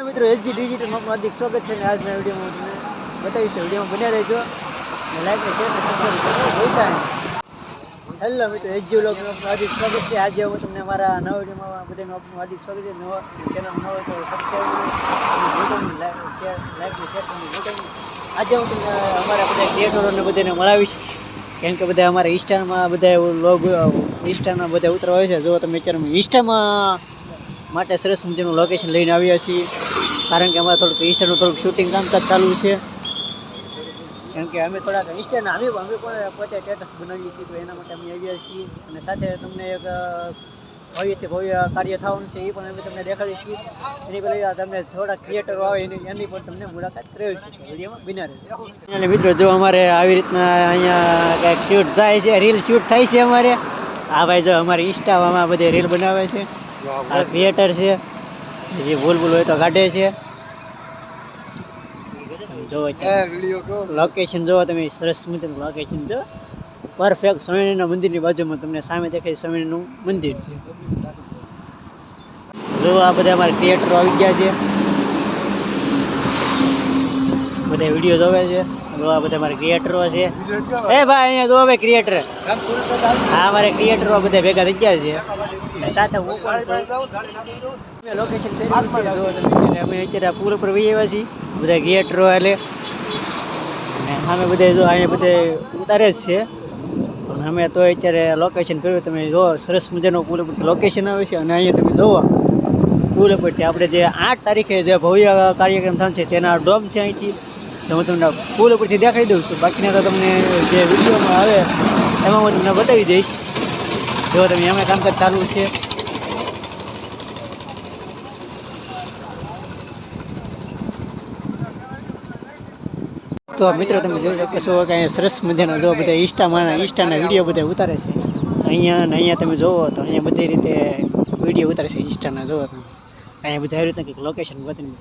મિત્રો HG digital માં હાર્દિક સ્વાગત છે. આજના વિડીયોમાં તમને બતાવીશ. વિડીયોમાં બન્યા રહેજો, લાઈક ને શેર ને સબસ્ક્રાઇબ કરવાનું ભૂલતા નહીં. હેલો મિત્રો, એચજી વ્લોગમાં હાર્દિક સ્વાગત છે. આજે હું તમને મારા નવા વિડીયોમાં બધાનું હાર્દિક સ્વાગત છે. નવા ચેનલ નવો તો સબસ્ક્રાઇબ કરો, લાઈક ને શેર કરવાનું ભૂલતા નહીં. આજે હું તમને અમારા બધા ક્રિએટરોને બધાને મળાવીશ, કેમ કે બધા અમારા ઇન્સ્ટામાં બધા લોગ ઇન્સ્ટામાં બધા ઉતરવા હોય છે. જો તમે અત્યારે ઇન્સ્ટામાં માટે સરસ મજાનું લોકેશન લઈને આવ્યા છીએ, કારણ કે અમારે થોડુંક ઇન્સ્ટાનું થોડુંક શૂટિંગ કામકાજ ચાલુ છે. કેમ કે અમે થોડાક ઇન્સ્ટાના અમે પણ પોતે સ્ટેટસ બનાવીએ છીએ, તો એના માટે અમે આવ્યા છીએ. અને સાથે તમને એક ભવ્યથી ભવ્ય કાર્ય થવાનું છે, એ પણ અમે તમને દેખાડીશું. એની પહેલાં તમને થોડાક ક્રિએટરો આવે એની પણ તમને મુલાકાત કરાવીશું. વિડીયોમાં બિના રહેજો. એટલે મિત્રો, જો અમારે આવી રીતના અહીંયા કંઈક શૂટ થાય છે, રીલ શૂટ થાય છે અમારે. આ ભાઈ જો અમારી ઇન્સ્ટામાં બધે રીલ બનાવે છે. આ ક્રિએટર છે, જે ભૂલ હોય તો કાઢે છે. જો લોકેશન જોવો તમે, સરસ મજાનું લોકેશન જો પરફેક્ટ. સ્વામિનારાયણના મંદિરની બાજુમાં તમને સામે દેખાય સ્વામિનારાયણનું મંદિર છે. જો આ બધા અમારા ક્રિએટરો આવી ગયા છે, બધા વિડીયો જોવે છે. જો આ બધા અમારા ક્રિએટરો છે. એ ભાઈ અહીંયા જો ભાઈ ક્રિએટર, હા અમારે ક્રિએટરો બધા ભેગા થઈ ગયા છે. સાથે હું પણ લોકેશન અમે અત્યારે પૂર ઉપર વહી આવ્યા છીએ બધા ક્રિએટરો. એટલે અમે બધા જો અહીંયા બધા ઉતારે જ છે, પણ અમે તો અત્યારે લોકેશન કર્યું. તમે જો સરસ મજાનો પુલ ઉપરથી લોકેશન આવે છે. અને અહીંયા તમે જુઓ પુલ ઉપરથી આપણે જે 8 તારીખે જે ભવ્ય કાર્યક્રમ થવાનો છે તેના ડોમ છે અહીંથી, જે હું તમને પુલ ઉપરથી દેખાડી દઉં છું. બાકીના તો તમને જે વિડીયોમાં આવે એમાં હું તમને બતાવી દઈશ. જો તમે એમાં કામકાજ ચાલુ છે. તો મિત્રો, તમે જોઈ શકો છો કે અહીંયા સરસ મજાનો જો બધા ઇન્સ્ટાના વિડીયો બધા ઉતારે છે. અહીંયા ને અહીંયા તમે જોવો તો અહીંયા બધી રીતે વિડીયો ઉતારે છે ઇન્સ્ટાના. જોવો તમે અહીંયા બધા આવી રીતે કંઈક લોકેશન બતાવી.